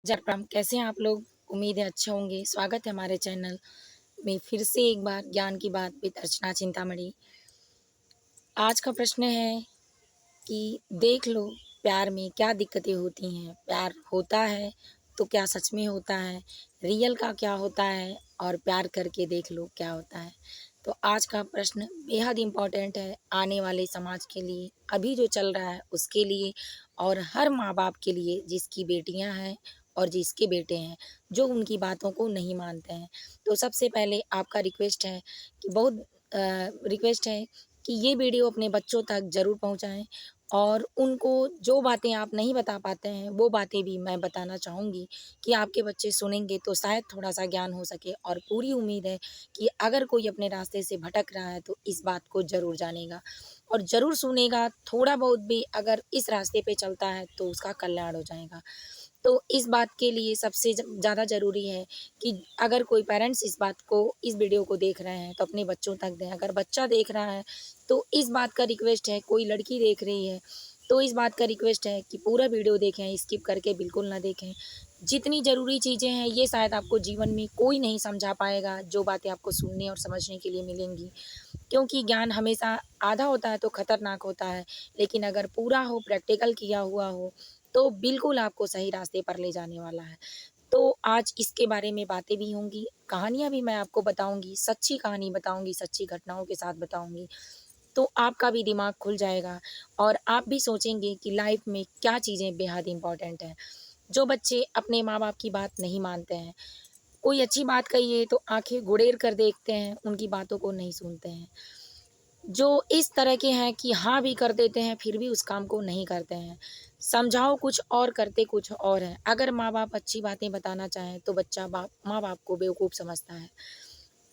जय राम, कैसे हैं आप लोग? उम्मीद है अच्छे होंगे। स्वागत है हमारे चैनल में फिर से एक बार ज्ञान की बात विद अर्चना चिंतामणि। आज का प्रश्न है कि देख लो प्यार में क्या दिक्कतें होती हैं। प्यार होता है तो क्या सच में होता है? रियल का क्या होता है? और प्यार करके देख लो क्या होता है। तो आज का प्रश्न बेहद इम्पोर्टेंट है आने वाले समाज के लिए, अभी जो चल रहा है उसके लिए, और हर माँ बाप के लिए जिसकी बेटियां हैं और जिसके बेटे हैं जो उनकी बातों को नहीं मानते हैं। तो सबसे पहले आपका रिक्वेस्ट है कि रिक्वेस्ट है कि ये वीडियो अपने बच्चों तक ज़रूर पहुंचाएं, और उनको जो बातें आप नहीं बता पाते हैं वो बातें भी मैं बताना चाहूँगी कि आपके बच्चे सुनेंगे तो शायद थोड़ा सा ज्ञान हो सके। और पूरी उम्मीद है कि अगर कोई अपने रास्ते से भटक रहा है तो इस बात को ज़रूर जानेगा और ज़रूर सुनेगा। थोड़ा बहुत भी अगर इस रास्ते पे चलता है तो उसका कल्याण हो जाएगा। तो इस बात के लिए सबसे ज़्यादा ज़रूरी है कि अगर कोई पेरेंट्स इस वीडियो को देख रहे हैं तो अपने बच्चों तक दें। अगर बच्चा देख रहा है तो इस बात का रिक्वेस्ट है, कोई लड़की देख रही है तो इस बात का रिक्वेस्ट है कि पूरा वीडियो देखें, स्किप करके बिल्कुल ना देखें। जितनी ज़रूरी चीज़ें हैं ये शायद आपको जीवन में कोई नहीं समझा पाएगा, जो बातें आपको सुनने और समझने के लिए मिलेंगी। क्योंकि ज्ञान हमेशा आधा होता है तो खतरनाक होता है, लेकिन अगर पूरा हो, प्रैक्टिकल किया हुआ हो, तो बिल्कुल आपको सही रास्ते पर ले जाने वाला है। तो आज इसके बारे में बातें भी होंगी, कहानियाँ भी मैं आपको बताऊँगी, सच्ची कहानी बताऊँगी, सच्ची घटनाओं के साथ बताऊँगी। तो आपका भी दिमाग खुल जाएगा और आप भी सोचेंगे कि लाइफ में क्या चीज़ें बेहद इम्पोर्टेंट हैं। जो बच्चे अपने माँ-बाप की बात नहीं मानते हैं, कोई अच्छी बात कहिए तो आँखें गुड़ेर कर देखते हैं, उनकी बातों को नहीं सुनते हैं। जो इस तरह के हैं कि हाँ भी कर देते हैं फिर भी उस काम को नहीं करते हैं। समझाओ कुछ और करते कुछ और हैं। अगर माँ-बाप अच्छी बातें बताना चाहें तो बच्चा माँ-बाप को बेवकूफ़ समझता है।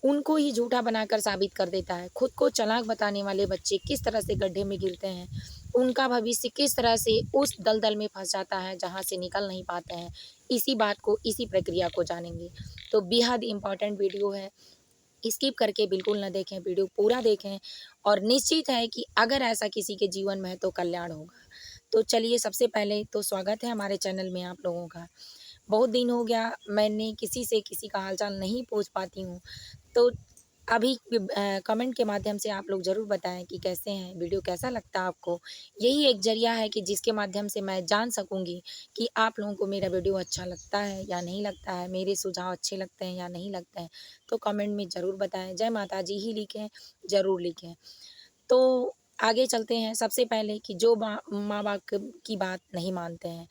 उनको ही झूठा बनाकर साबित कर देता है। खुद को चालाक बताने वाले बच्चे किस तरह से गड्ढे में गिरते हैं, उनका भविष्य किस तरह से उस दलदल में फँस जाता है जहाँ से निकल नहीं पाते हैं। इसी बात को, इसी प्रक्रिया को जानेंगे। तो बेहद इम्पोर्टेंट वीडियो है। स्किप करके बिल्कुल ना देखें, वीडियो पूरा देखें और निश्चित है कि अगर ऐसा किसी के जीवन में है तो कल्याण होगा। तो चलिए, सबसे पहले तो स्वागत है हमारे चैनल में आप लोगों का। बहुत दिन हो गया मैंने किसी से किसी का हाल-चाल नहीं पूछ पाती हूँ। तो अभी कमेंट के माध्यम से आप लोग ज़रूर बताएँ कि कैसे हैं, वीडियो कैसा लगता है आपको? यही एक ज़रिया है कि जिसके माध्यम से मैं जान सकूँगी कि आप लोगों को मेरा वीडियो अच्छा लगता है या नहीं लगता है, मेरे सुझाव अच्छे लगते हैं या नहीं लगते हैं। तो कमेंट में ज़रूर बताएँ। जय माता जी ही लिखें, ज़रूर लिखें। तो आगे चलते हैं। सबसे पहले कि जो माँ-बाप की बात नहीं मानते हैं,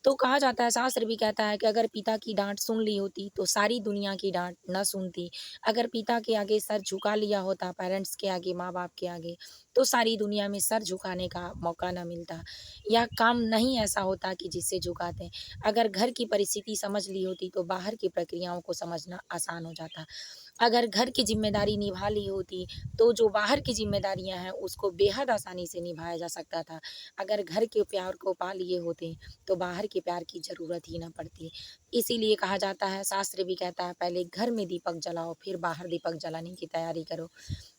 तो कहा जाता है, शास्त्र भी कहता है कि अगर पिता की डाँट सुन ली होती तो सारी दुनिया की डाँट ना सुनती। अगर पिता के आगे सर झुका लिया होता, पेरेंट्स के आगे, माँ-बाप के आगे, तो सारी दुनिया में सर झुकाने का मौका ना मिलता। या काम नहीं ऐसा होता कि जिससे झुकाते। अगर घर की परिस्थिति समझ ली होती तो बाहर की प्रक्रियाओं को समझना आसान हो जाता। अगर घर की ज़िम्मेदारी निभा ली होती तो जो बाहर की ज़िम्मेदारियाँ हैं उसको बेहद आसानी से निभाया जा सकता था। अगर घर के प्यार को पा लिए होते तो बाहर के प्यार की ज़रूरत ही ना पड़ती। इसीलिए कहा जाता है, शास्त्र भी कहता है, पहले घर में दीपक जलाओ फिर बाहर दीपक जलाने की तैयारी करो।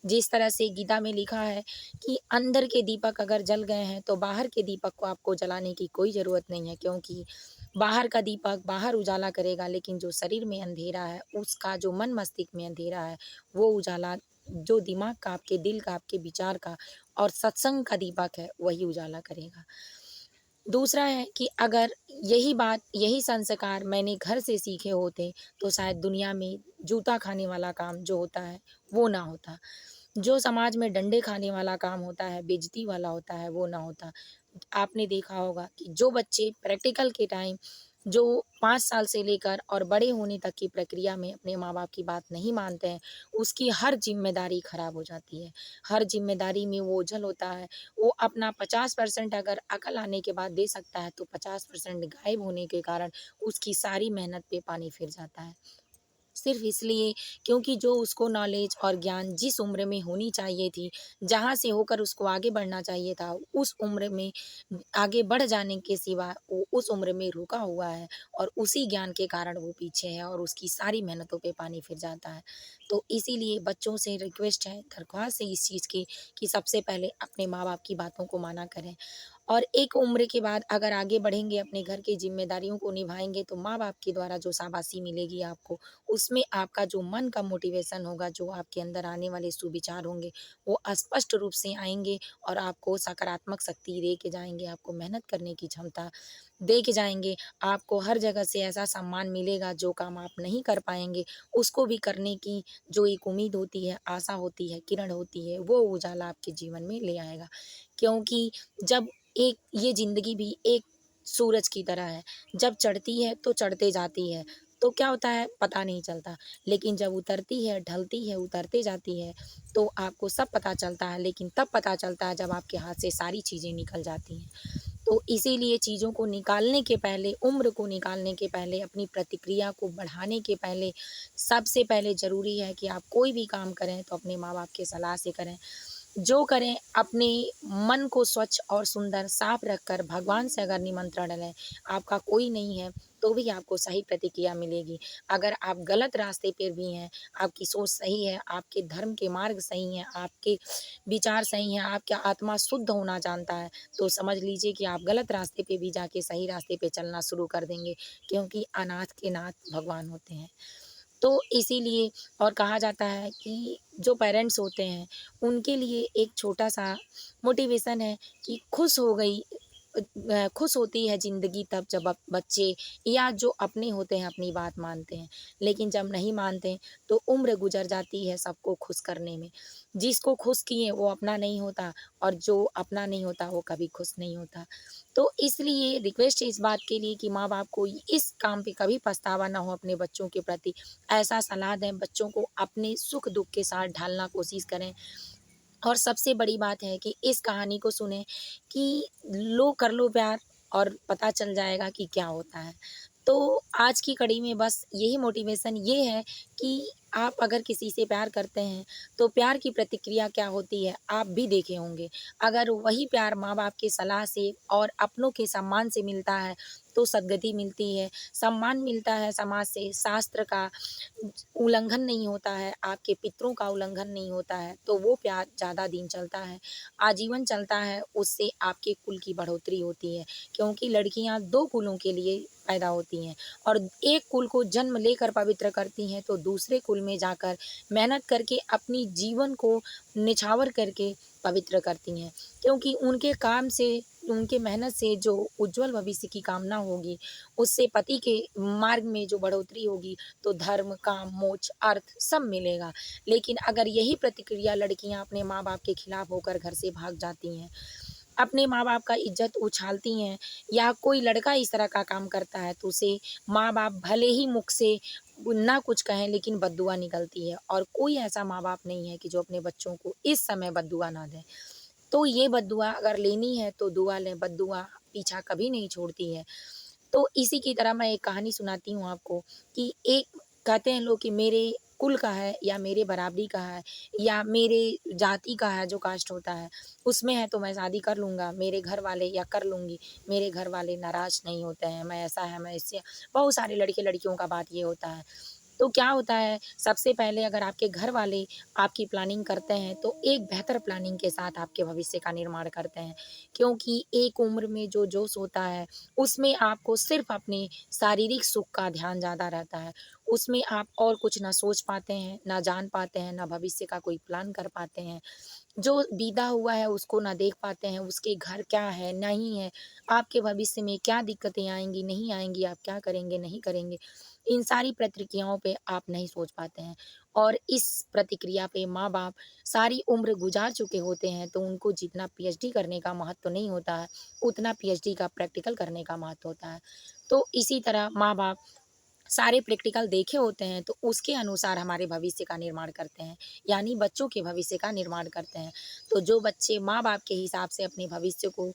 जिस तरह से गीता में लिखा है कि अंदर के दीपक अगर जल गए हैं तो बाहर के दीपक को आपको जलाने की कोई ज़रूरत नहीं है, क्योंकि बाहर का दीपक बाहर उजाला करेगा, लेकिन जो शरीर में अंधेरा है, उसका जो मन मस्तिष्क में अंधेरा है, वो उजाला जो दिमाग का, आपके दिल का, आपके विचार का और सत्संग का दीपक है, वही उजाला करेगा। दूसरा है कि अगर यही संस्कार मैंने घर से सीखे होते तो शायद दुनिया में जूता खाने वाला काम जो होता है वो ना होता। जो समाज में डंडे खाने वाला काम होता है, बेइज्जती वाला होता है, वो ना होता। आपने देखा होगा कि जो बच्चे प्रैक्टिकल के टाइम जो 5 साल से लेकर और बड़े होने तक की प्रक्रिया में अपने माँ-बाप की बात नहीं मानते हैं, उसकी हर ज़िम्मेदारी खराब हो जाती है। हर ज़िम्मेदारी में वो ओझल होता है। वो अपना 50% अगर अकल आने के बाद दे सकता है, तो 50% गायब होने के कारण उसकी सारी मेहनत पे पानी फिर जाता है। सिर्फ़ इसलिए क्योंकि जो उसको नॉलेज और ज्ञान जिस उम्र में होनी चाहिए थी, जहाँ से होकर उसको आगे बढ़ना चाहिए था, उस उम्र में आगे बढ़ जाने के सिवा वो उस उम्र में रुका हुआ है और उसी ज्ञान के कारण वो पीछे है और उसकी सारी मेहनतों पे पानी फिर जाता है। तो इसीलिए बच्चों से रिक्वेस्ट है, दरख्वास्त है इस चीज़ की कि सबसे पहले अपने माँ-बाप की बातों को माना करें। और एक उम्र के बाद अगर आगे बढ़ेंगे, अपने घर की ज़िम्मेदारियों को निभाएँगे, तो माँ-बाप के द्वारा जो शाबाशी मिलेगी आपको, उसमें आपका जो मन का मोटिवेशन होगा, जो आपके अंदर आने वाले सुविचार होंगे, वो स्पष्ट रूप से आएँगे और आपको सकारात्मक शक्ति दे के जाएँगे, आपको मेहनत करने की क्षमता दे के जाएँगे। आपको हर जगह से ऐसा सम्मान मिलेगा, जो काम आप नहीं कर पाएँगे, उसको भी करने की जो एक उम्मीद होती है, आशा होती है, किरण होती है, वो उजाला आपके जीवन में ले आएगा। क्योंकि जब एक ये ज़िंदगी भी एक सूरज की तरह है, जब चढ़ती है तो चढ़ते जाती है, तो क्या होता है पता नहीं चलता, लेकिन जब उतरती है, ढलती है, उतरते जाती है, तो आपको सब पता चलता है, लेकिन तब पता चलता है जब आपके हाथ से सारी चीज़ें निकल जाती हैं। तो इसीलिए चीज़ों को निकालने के पहले, उम्र को निकालने के पहले, अपनी प्रतिक्रिया को बढ़ाने के पहले, सबसे पहले ज़रूरी है कि आप कोई भी काम करें तो अपने माँ-बाप की सलाह से करें। जो करें अपने मन को स्वच्छ और सुंदर साफ रखकर भगवान से अगर निमंत्रण लें, आपका कोई नहीं है, तो भी आपको सही प्रतिक्रिया मिलेगी। अगर आप गलत रास्ते पे भी हैं, आपकी सोच सही है, आपके धर्म के मार्ग सही हैं, आपके विचार सही हैं, आपका आत्मा शुद्ध होना जानता है, तो समझ लीजिए कि आप गलत रास्ते पे भी जाके सही रास्ते पे चलना शुरू कर देंगे, क्योंकि अनाथ के नाथ भगवान होते हैं। तो इसीलिए और कहा जाता है कि जो पेरेंट्स होते हैं, उनके लिए एक छोटा-सा मोटिवेशन है कि खुश होती है ज़िंदगी तब जब बच्चे या जो अपने होते हैं अपनी बात मानते हैं। लेकिन जब नहीं मानते तो उम्र गुज़र जाती है सबको खुश करने में। जिसको खुश किए वो अपना नहीं होता और जो अपना नहीं होता वो कभी खुश नहीं होता। तो इसलिए रिक्वेस्ट है इस बात के लिए कि माँ-बाप को इस काम पे कभी पछतावा ना हो अपने बच्चों के प्रति। ऐसा सलाह दें, बच्चों को अपने सुख-दुःख के साथ ढालना कोशिश करें। और सबसे बड़ी बात है कि इस कहानी को सुनें कि लो कर लो प्यार और पता चल जाएगा कि क्या होता है। तो आज की कड़ी में बस यही मोटिवेशन ये है कि आप अगर किसी से प्यार करते हैं, तो प्यार की प्रतिक्रिया क्या होती है, आप भी देखे होंगे। अगर वही प्यार माँ-बाप की सलाह से और अपनों के सम्मान से मिलता है, तो सद्गति मिलती है, सम्मान मिलता है समाज से, शास्त्र का उल्लंघन नहीं होता है, आपके पितरों का उल्लंघन नहीं होता है, तो वो प्यार ज़्यादा दिन चलता है, आजीवन चलता है, उससे आपके कुल की बढ़ोतरी होती है। क्योंकि लड़कियाँ 2 कुलों के लिए पैदा होती हैं और एक कुल को जन्म लेकर पवित्र करती हैं, तो दूसरे कुल में जाकर मेहनत करके अपनी जीवन को निछावर करके पवित्र करती हैं। क्योंकि उनके काम से, उनके मेहनत से जो उज्ज्वल भविष्य की कामना होगी, उससे पति के मार्ग में जो बढ़ोतरी होगी, तो धर्म, काम, मोक्ष, अर्थ सब मिलेगा। लेकिन अगर यही प्रतिक्रिया लड़कियाँ अपने माँ-बाप के खिलाफ होकर घर से भाग जाती हैं, अपने माँ-बाप का इज़्ज़त उछालती हैं या कोई लड़का इस तरह का काम करता है, तो उसे माँ-बाप भले ही मुख से ना कुछ कहें लेकिन बद्दुआ निकलती है और कोई ऐसा माँ-बाप नहीं है कि जो अपने बच्चों को इस समय बद्दुआ ना दें। तो ये बद्दुआ अगर लेनी है तो दुआ लें, बद्दुआ पीछा कभी नहीं छोड़ती है। तो इसी की तरह मैं एक कहानी सुनाती हूँ आपको कि एक कहते हैं लोग कि मेरे कुल का है या मेरे बराबरी का है या मेरे जाति का है जो कास्ट होता है, उसमें है तो मैं शादी कर लूँगा, मेरे घर वाले या कर लूँगी, मेरे घर वाले नाराज़ नहीं होते हैं, मैं ऐसा है, मैं इससे बहुत सारे लड़के-लड़कियों का बात ये होता है। तो क्या होता है, सबसे पहले अगर आपके घर वाले आपकी प्लानिंग करते हैं, तो एक बेहतर प्लानिंग के साथ आपके भविष्य का निर्माण करते हैं। क्योंकि एक उम्र में जो जोश होता है, उसमें आपको सिर्फ़ अपने शारीरिक सुख का ध्यान ज़्यादा रहता है। उसमें आप और कुछ ना सोच पाते हैं, ना जान पाते हैं, ना भविष्य का कोई प्लान कर पाते हैं। जो बीता हुआ है उसको ना देख पाते हैं, उसके घर क्या है, नहीं है, आपके भविष्य में क्या दिक्कतें आएँगी, नहीं आएँगी, आप क्या करेंगे, नहीं करेंगे। इन सारी प्रतिक्रियाओं पे आप नहीं सोच पाते हैं और इस प्रतिक्रिया पे माँ-बाप सारी उम्र गुज़ार चुके होते हैं, तो उनको जितना पीएचडी करने का महत्व नहीं होता है, उतना पीएचडी का प्रैक्टिकल करने का महत्व होता है। तो इसी तरह माँ-बाप सारे प्रैक्टिकल देखे होते हैं, तो उसके अनुसार हमारे भविष्य का निर्माण करते हैं, यानी बच्चों के भविष्य का निर्माण करते हैं। तो जो बच्चे माँ-बाप के हिसाब से अपने भविष्य को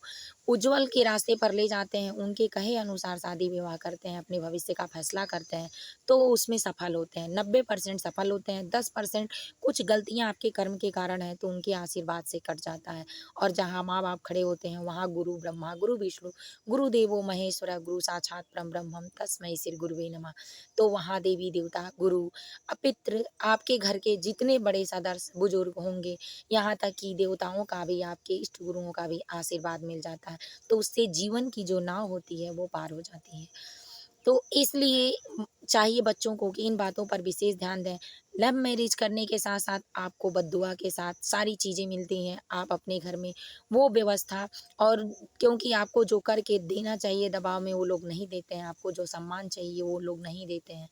उज्ज्वल के रास्ते पर ले जाते हैं, उनके कहे अनुसार शादी-विवाह करते हैं, अपने भविष्य का फैसला करते हैं, तो उसमें सफल होते हैं। 90% सफल होते हैं, 10% कुछ गलतियाँ आपके कर्म के कारण हैं, तो उनके आशीर्वाद से कट जाता है। और जहाँ माँ-बाप खड़े होते हैं, वहाँ गुरु ब्रह्मा, गुरु विष्णु, गुरुदेवो महेश्वरः, गुरु साक्षात् परम ब्रह्मम्, तस्मै श्री गुरुवे नमः। तो वहाँ देवी देवता, गुरु, पितृ, आपके घर के जितने बड़े सदस्य बुजुर्ग होंगे, यहाँ तक कि देवताओं का भी, आपके इष्ट गुरुओं का भी आशीर्वाद मिल जाता है। तो उससे जीवन की जो नाव होती है वो पार हो जाती है। तो इसलिए चाहिए बच्चों को कि इन बातों पर विशेष ध्यान दें। लव मैरिज करने के साथ-साथ आपको बद्दुआ के साथ सारी चीज़ें मिलती हैं। आप अपने घर में वो व्यवस्था, और क्योंकि आपको जो करके देना चाहिए दबाव में वो लोग नहीं देते हैं, आपको जो सम्मान चाहिए वो लोग नहीं देते हैं।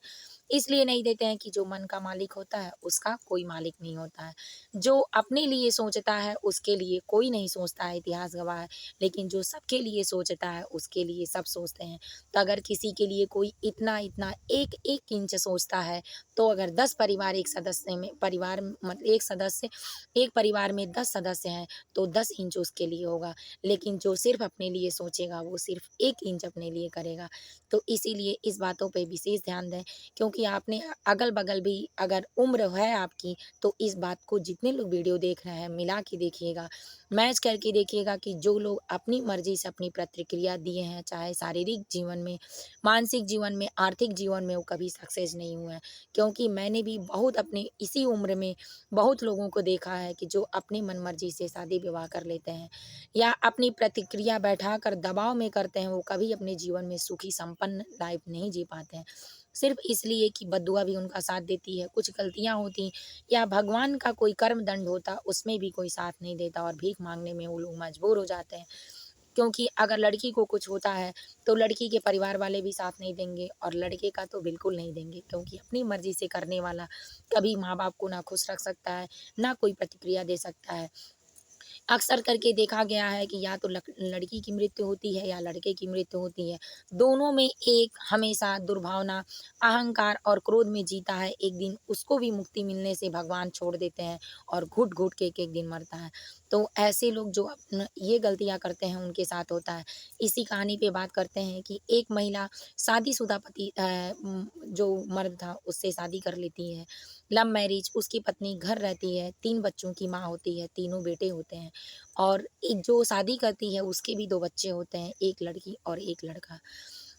इसलिए नहीं देते हैं कि जो मन का मालिक होता है उसका कोई मालिक नहीं होता है। जो अपने लिए सोचता है उसके लिए कोई नहीं सोचता है, इतिहास गवाह है। लेकिन जो सबके लिए सोचता है उसके लिए सब सोचते हैं। तो अगर किसी के लिए कोई इतना-इतना 1-1 इंच सोचता है, तो अगर 10 परिवार एक सदस्य में परिवार मतलब एक परिवार में 10 सदस्य हैं, तो 10 इंच उसके लिए होगा। लेकिन जो सिर्फ़ अपने लिए सोचेगा, वो सिर्फ़ 1 इंच अपने लिए करेगा। तो इसीलिए इस बातों पे विशेष ध्यान दें, क्योंकि आपने अगल-बगल भी अगर उम्र है आपकी, तो इस बात को जितने लोग वीडियो देख रहे हैं, मिला के देखिएगा, मैच करके देखिएगा कि जो लोग अपनी मर्ज़ी से अपनी प्रतिक्रिया दिए हैं, चाहे शारीरिक जीवन में, मानसिक जीवन में, आर्थिक जीवन में, वो कभी सक्सेस नहीं हुए हैं। क्योंकि मैंने भी बहुत अपने इसी उम्र में बहुत लोगों को देखा है कि जो अपनी मन-मर्ज़ी से शादी-विवाह कर लेते हैं या अपनी प्रतिक्रिया बैठाकर दबाव में करते हैं, वो कभी अपने जीवन में सुखी संपन्न लाइफ़ नहीं जी पाते हैं। सिर्फ़ इसलिए कि बद्दुआ भी उनका साथ देती है, कुछ गलतियाँ होती या भगवान का कोई कर्म दंड होता, उसमें भी कोई साथ नहीं देता और भीख माँगने में वो लोग मजबूर हो जाते हैं। क्योंकि अगर लड़की को कुछ होता है, तो लड़की के परिवार वाले भी साथ नहीं देंगे और लड़के का तो बिल्कुल नहीं देंगे, क्योंकि अपनी मर्ज़ी से करने वाला कभी माँ-बाप को ना खुश रख सकता है, ना कोई प्रतिक्रिया दे सकता है। अक्सर करके देखा गया है कि या तो लड़की की मृत्यु होती है या लड़के की मृत्यु होती है। दोनों में एक हमेशा दुर्भावना, अहंकार और क्रोध में जीता है। एक दिन उसको भी मुक्ति मिलने से भगवान छोड़ देते हैं और घुट-घुट के एक-एक दिन मरता है। तो ऐसे लोग जो ये गलतियाँ करते हैं उनके साथ होता है। इसी कहानी पे बात करते हैं कि एक महिला शादीशुदा जो मर्द था उससे शादी कर लेती है। लव मैरिज, उसकी पत्नी घर रहती है, 3 बच्चों की माँ होती है, तीनों बेटे होते हैं। और एक जो शादी करती है उसके भी 2 बच्चे होते हैं, 1 लड़की और 1 लड़का।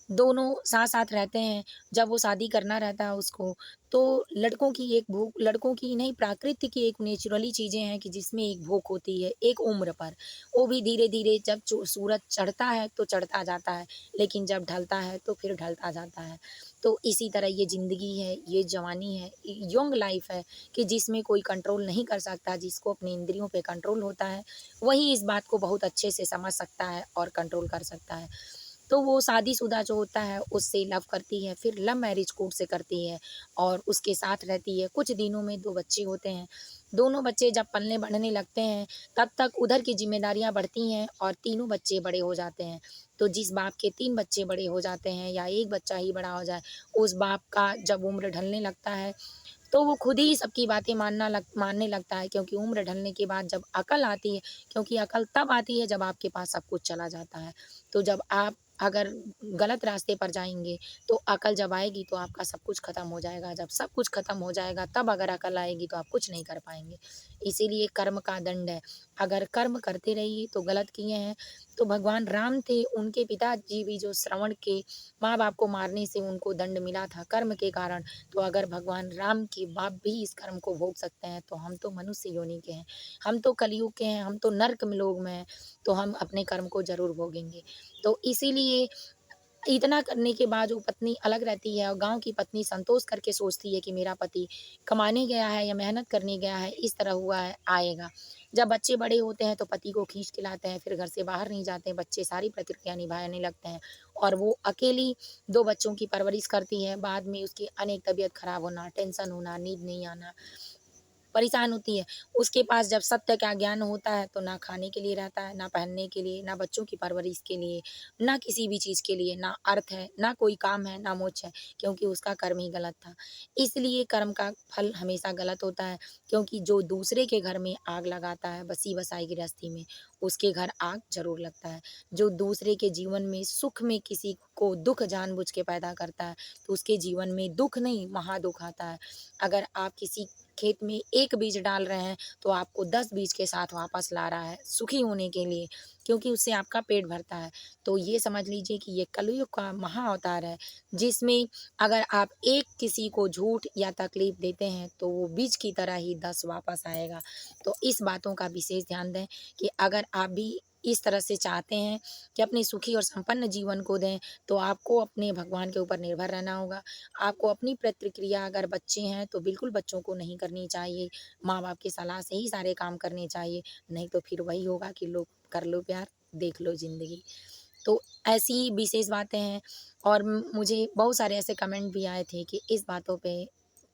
दोनों साथ-साथ रहते हैं। जब वो शादी करना रहता है उसको, तो लड़कों की नहीं, प्रकृति की एक नेचुरली चीज़ें हैं कि जिसमें एक भूख होती है, एक उम्र पर। वो भी धीरे-धीरे जब सूरज चढ़ता है तो चढ़ता जाता है, लेकिन जब ढलता है तो फिर ढलता जाता है। तो इसी तरह ये ज़िंदगी है, ये जवानी है, यंग लाइफ़ है कि जिसमें कोई कंट्रोल नहीं कर सकता, जिसको अपनी इंद्रियों पे कंट्रोल होता है, वही इस बात को बहुत अच्छे से समझ सकता है और कंट्रोल कर सकता है। तो वो शादीशुदा जो होता है उससे लव करती है, फिर लव मैरिज कोर्ट से करती है और उसके साथ रहती है। कुछ दिनों में 2 बच्चे होते हैं। दोनों बच्चे जब पलने-बढ़ने लगते हैं, तब तक उधर की ज़िम्मेदारियाँ बढ़ती हैं और तीनों बच्चे बड़े हो जाते हैं। तो जिस बाप के 3 बच्चे बड़े हो जाते हैं या 1 बच्चा ही बड़ा हो जाए, उस बाप का जब उम्र ढलने लगता है, तो वो खुद ही सबकी बातें मानने लगता है, क्योंकि उम्र ढलने के बाद जब अकल आती है, क्योंकि अकल तब आती है जब आपके पास सब कुछ चला जाता है। तो जब आप अगर गलत रास्ते पर जाएँगे, तो अकल जब आएगी तो आपका सब कुछ ख़त्म हो जाएगा। जब सब कुछ ख़त्म हो जाएगा तब अगर अकल आएगी तो आप कुछ नहीं कर पाएँगे। इसीलिए कर्म का दंड है। अगर कर्म करते रहिए तो गलत किए हैं, तो भगवान राम थे, उनके पिताजी भी जो श्रवण के माँ-बाप को मारने से उनको दंड मिला था कर्म के कारण। तो अगर भगवान राम के बाप भी इस कर्म को भोग सकते हैं, तो हम तो मनुष्य योनि के हैं, हम तो कलयुग के हैं, हम तो नर्क में लोग में हैं, तो हम अपने कर्म को ज़रूर भोगेंगे। तो इसीलिए इतना करने के बाद वो पत्नी अलग रहती है और गाँव की पत्नी संतोष करके सोचती है कि मेरा पति कमाने गया है या मेहनत करने गया है, इस तरह हुआ है, आएगा। जब बच्चे बड़े होते हैं तो पति को खींच के लाते हैं, फिर घर से बाहर नहीं जाते हैं, बच्चे सारी प्रतिक्रिया निभाने लगते हैं और वो अकेली 2 बच्चों की परवरिश करती है। बाद में उसकी अनेक तबीयत खराब होना, टेंशन होना, नींद नहीं आना, परेशान होती है। उसके पास जब सत्य का ज्ञान होता है तो ना खाने के लिए रहता है, ना पहनने के लिए, ना बच्चों की परवरिश के लिए, ना किसी भी चीज़ के लिए, ना अर्थ है, ना कोई काम है, ना मोक्ष है, क्योंकि उसका कर्म ही गलत था। इसलिए कर्म का फल हमेशा गलत होता है, क्योंकि जो दूसरे के घर में आग लगाता है बसी-बसाई गृहस्थी में, उसके घर आग ज़रूर लगता है। जो दूसरे के जीवन में सुख में किसी को दुख जानबूझ के पैदा करता है तो उसके जीवन में दुख नहीं महादुख आता है। अगर आप किसी खेत में एक बीज डाल रहे हैं तो आपको 10 बीज के साथ वापस ला रहा है सुखी होने के लिए, क्योंकि उससे आपका पेट भरता है। तो ये समझ लीजिए कि ये कलयुग का महाअवतार है, जिसमें अगर आप एक किसी को झूठ या तकलीफ देते हैं तो वो बीज की तरह ही 10 वापस आएगा। तो इस बातों का विशेष ध्यान दें कि अगर आप भी इस तरह से चाहते हैं कि अपने सुखी और संपन्न जीवन को दें, तो आपको अपने भगवान के ऊपर निर्भर रहना होगा। आपको अपनी प्रतिक्रिया, अगर बच्चे हैं तो बिल्कुल बच्चों को नहीं करनी चाहिए, माँ-बाप की सलाह से ही सारे काम करने चाहिए, नहीं तो फिर वही होगा कि लो कर लो प्यार, देख लो ज़िंदगी। तो ऐसी विशेष बातें हैं और मुझे बहुत सारे ऐसे कमेंट भी आए थे कि इस बातों पे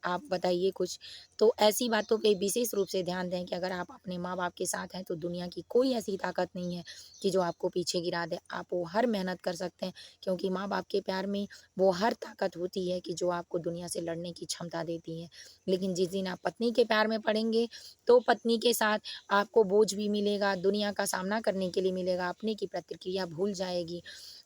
आप बताइए कुछ। तो ऐसी बातों पे विशेष रूप से ध्यान दें कि अगर आप अपने माँ-बाप के साथ हैं तो दुनिया की कोई ऐसी ताकत नहीं है कि जो आपको पीछे गिरा दे। आप वो हर मेहनत कर सकते हैं, क्योंकि माँ-बाप के प्यार में वो हर ताकत होती है कि जो आपको दुनिया से लड़ने की क्षमता देती है। लेकिन जिस दिन आप पत्नी के प्यार में पड़ेंगे, तो पत्नी के साथ आपको बोझ भी मिलेगा, दुनिया का सामना करने के लिए मिलेगा, अपने की प्रतिक्रिया भूल जाएगी।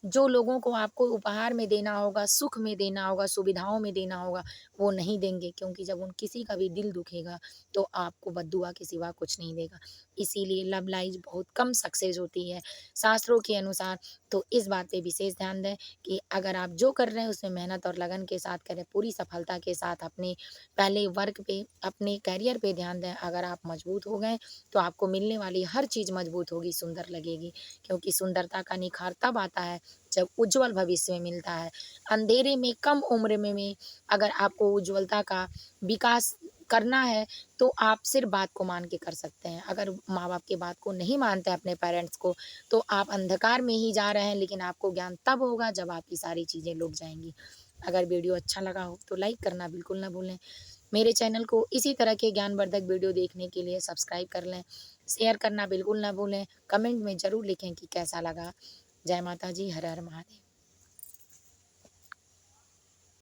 जो लोगों को आपको उपहार में देना होगा, सुख में देना होगा, सुविधाओं में देना होगा, वो नहीं देंगे, क्योंकि जब उन किसी का भी दिल दुखेगा तो आपको बद्दुआ के सिवा कुछ नहीं देगा। इसीलिए लव लाइफ़ बहुत कम सक्सेस होती है शास्त्रों के अनुसार। तो इस बात पे विशेष ध्यान दें कि अगर आप जो कर रहे हैं उसमें मेहनत और लगन के साथ करें, पूरी सफलता के साथ अपने पहले वर्क पे, अपने करियर पे ध्यान दें। अगर आप मजबूत हो गए तो आपको मिलने वाली हर चीज़ मजबूत होगी, सुंदर लगेगी, क्योंकि सुंदरता का निखार तब आता है जब उज्ज्वल भविष्य में मिलता है। अंधेरे में कम उम्र में अगर आपको उज्ज्वलता का विकास करना है तो आप सिर्फ़ बात को मान के कर सकते हैं। अगर माँ-बाप की बात को नहीं मानते हैं अपने पेरेंट्स को, तो आप अंधकार में ही जा रहे हैं, लेकिन आपको ज्ञान तब होगा जब आपकी सारी चीज़ें लुक जाएँगी। अगर वीडियो अच्छा लगा हो तो लाइक करना बिल्कुल ना भूलें। मेरे चैनल को इसी तरह के ज्ञानवर्धक वीडियो देखने के लिए सब्सक्राइब कर लें। शेयर करना बिल्कुल ना भूलें। कमेंट में ज़रूर लिखें कि कैसा लगा। जय माता जी, हर हर महादेव।